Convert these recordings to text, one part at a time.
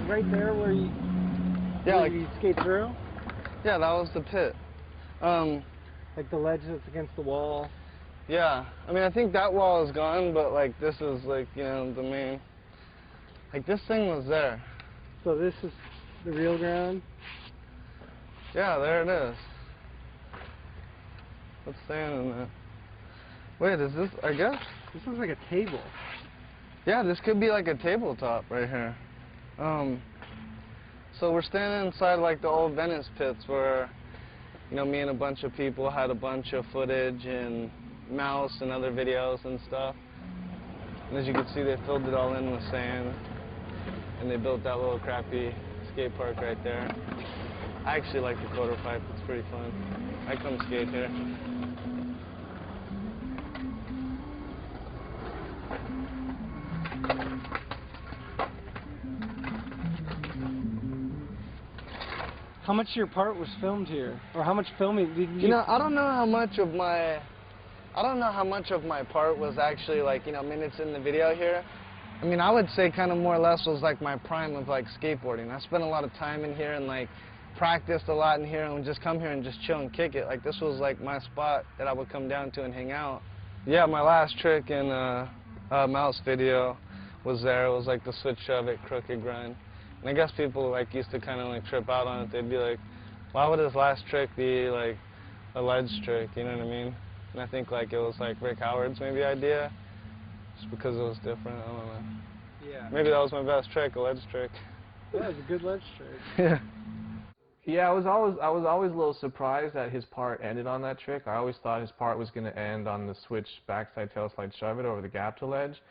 right there where you, yeah, like, you skate through? Yeah, that was the pit. Like the ledge that's against the wall? Yeah, I mean, I think that wall is gone, but like this is like, you know, the main, like this thing was there. So this is the real ground? Yeah, there it is. Let's stand in that. Wait, is this, I guess? This looks like a table. Yeah, this could be like a tabletop right here. So we're standing inside like the old Venice pits where, you know, me and a bunch of people had a bunch of footage and mouse and other videos and stuff. And as you can see, they filled it all in with sand. And they built that little crappy skate park right there. I actually like the quarter pipe, it's pretty fun. I come skate here. How much of your part was filmed here? Or how much filming did you... You know, I don't know how much of my part was actually like, you know, minutes in the video here. I mean, I would say kind of more or less was like my prime of like skateboarding. I spent a lot of time in here and like practiced a lot in here and would just come here and just chill and kick it. Like this was like my spot that I would come down to and hang out. Yeah, my last trick in Mouse video was there. It was like the switch shove it, crooked grind. And I guess people like used to kind of like trip out on it. They'd be like, why would his last trick be like a ledge trick, you know what I mean? And I think like it was like Rick Howard's maybe idea, just because it was different, I don't know. Yeah. Maybe that was my best trick, a ledge trick. Yeah, it was a good ledge trick. Yeah. Yeah, I was always a little surprised that his part ended on that trick. I always thought his part was going to end on the switch backside tail slide shove it over the gap to ledge.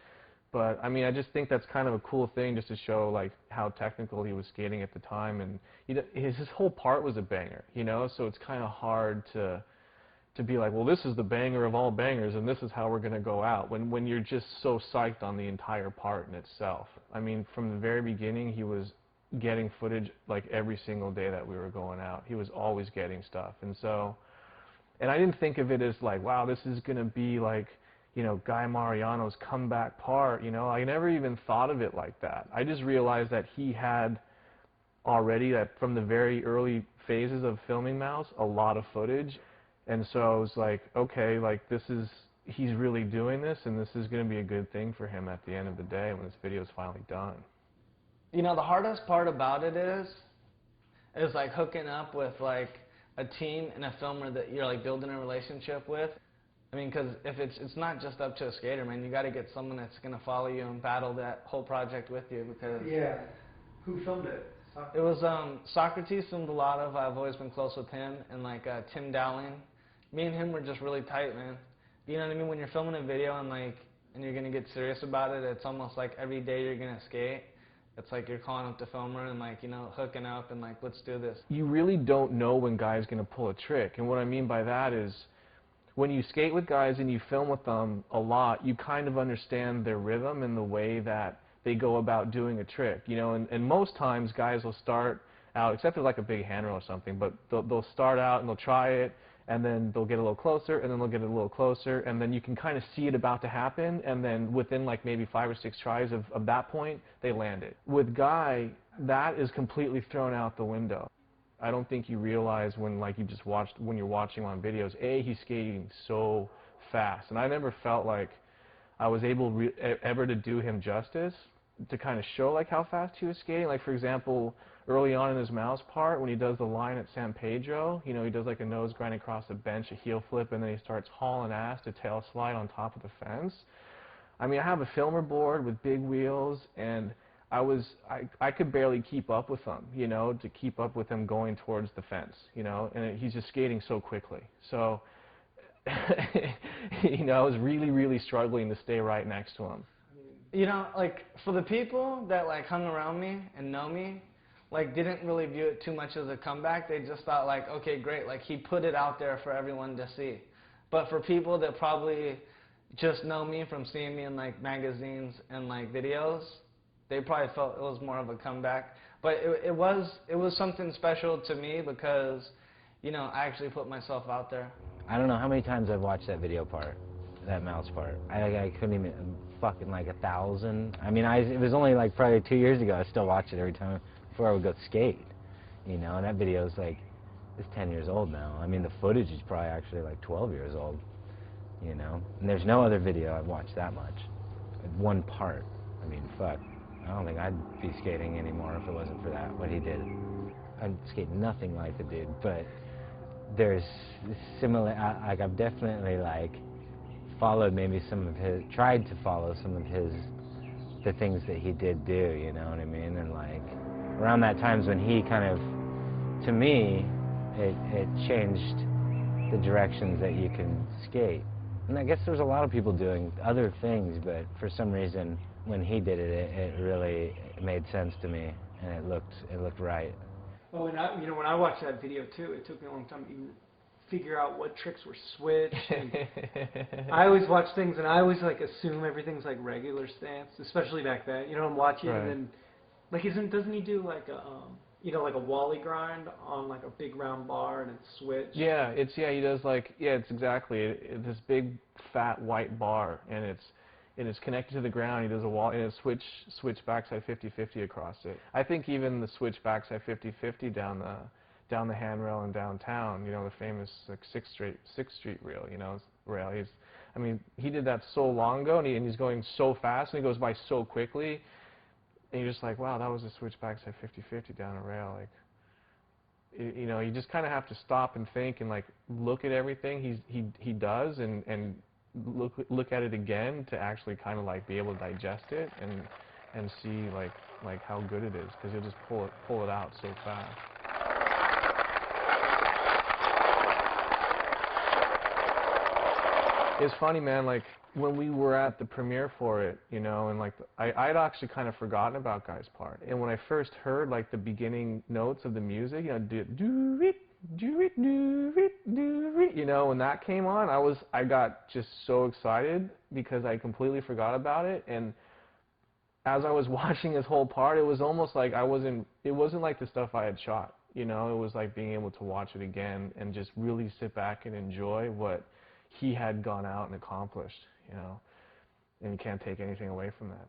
But I mean, I just think that's kind of a cool thing, just to show like how technical he was skating at the time, and you know, his whole part was a banger, you know. So it's kind of hard to be like, well, this is the banger of all bangers, and this is how we're going to go out. When you're just so psyched on the entire part in itself. I mean, from the very beginning, he was getting footage like every single day that we were going out. He was always getting stuff, and I didn't think of it as like, wow, this is going to be like, you know, Guy Mariano's comeback part, you know. I never even thought of it like that. I just realized that he had already, that from the very early phases of filming Mouse, a lot of footage. And so I was like, okay, like he's really doing this, and this is going to be a good thing for him at the end of the day when this video is finally done. You know, the hardest part about it is like hooking up with like a team and a filmer that you're like building a relationship with. I mean, because if it's not just up to a skater, man, you got to get someone that's going to follow you and battle that whole project with you. Because yeah, who filmed it? It was Socrates filmed a lot of. I've always been close with him, and like Tim Dowling. Me and him were just really tight, man. You know what I mean? When you're filming a video and you're gonna get serious about it, it's almost like every day you're gonna skate. It's like you're calling up the filmer and like, you know, hooking up and like, let's do this. You really don't know when guys gonna pull a trick, and what I mean by that is, when you skate with guys and you film with them a lot, you kind of understand their rhythm and the way that they go about doing a trick, you know. And most times guys will start out, except for like a big handrail or something, but they'll start out and they'll try it, and then they'll get a little closer, and then they'll get a little closer, and then you can kind of see it about to happen, and then within like maybe 5 or 6 tries of that point, they land it. With Guy, that is completely thrown out the window. I don't think you realize when when you're watching him on videos, he's skating so fast, and I never felt like I was able ever to do him justice to kind of show like how fast he was skating. Like for example, early on in his Mouse part, when he does the line at San Pedro, you know, he does like a nose grind across the bench, a heel flip, and then he starts hauling ass to tail slide on top of the fence. I mean, I have a filmer board with big wheels, and I could barely keep up with him, you know, to keep up with him going towards the fence, you know, and he's just skating so quickly. So, you know, I was really, really struggling to stay right next to him. You know, like, for the people that, like, hung around me and know me, like, didn't really view it too much as a comeback. They just thought, like, okay, great, like, he put it out there for everyone to see. But for people that probably just know me from seeing me in, like, magazines and, like, videos, they probably felt it was more of a comeback. But it was something special to me because, you know, I actually put myself out there. I don't know how many times I've watched that video part. that mouse part. I couldn't even, fucking like 1,000. I mean, it was only like probably 2 years ago. I still watch it every time before I would go skate, you know, and that video is like, it's 10 years old now. I mean, the footage is probably actually like 12 years old, you know, and there's no other video I've watched that much. One part. I mean, fuck. I don't think I'd be skating anymore if it wasn't for that, what he did. I'd skate nothing like the dude, but there's similar, like I've definitely like followed maybe some of his, tried to follow some of his, the things that he did do, you know what I mean? And like, around that time's when he kind of, to me, it changed the directions that you can skate. And I guess there's a lot of people doing other things, but for some reason, when he did it, it really made sense to me, and it looked right. Oh, and you know, when I watched that video too, it took me a long time to even figure out what tricks were switched. And I always watch things and I always like assume everything's like regular stance, especially back then. You know, I'm watching Right. and then like doesn't he do like a you know, like a wally grind on like a big round bar and it's switched? Yeah, he does like, yeah, it's exactly this big fat white bar, and it's connected to the ground. He does a wall and a switch backside 50-50 across it. I think even the switch backside 50-50 down the handrail in downtown, you know, the famous like 6th Street rail, you know, rail. I mean, he did that so long ago, and he's going so fast, and he goes by so quickly, and you're just like, wow, that was a switch backside 50-50 down a rail, like. You know, you just kind of have to stop and think and like look at everything he does and look at it again to actually kind of like be able to digest it and see like how good it is, because you'll just pull it out so fast. It's funny, man, like when we were at the premiere for it, you know, and like I'd actually kind of forgotten about Guy's part, and when I first heard like the beginning notes of the music, you know, do it, you know, when that came on, I got just so excited because I completely forgot about it. And as I was watching his whole part, it was almost like it wasn't like the stuff I had shot, you know. It was like being able to watch it again and just really sit back and enjoy what he had gone out and accomplished, you know, and you can't take anything away from that.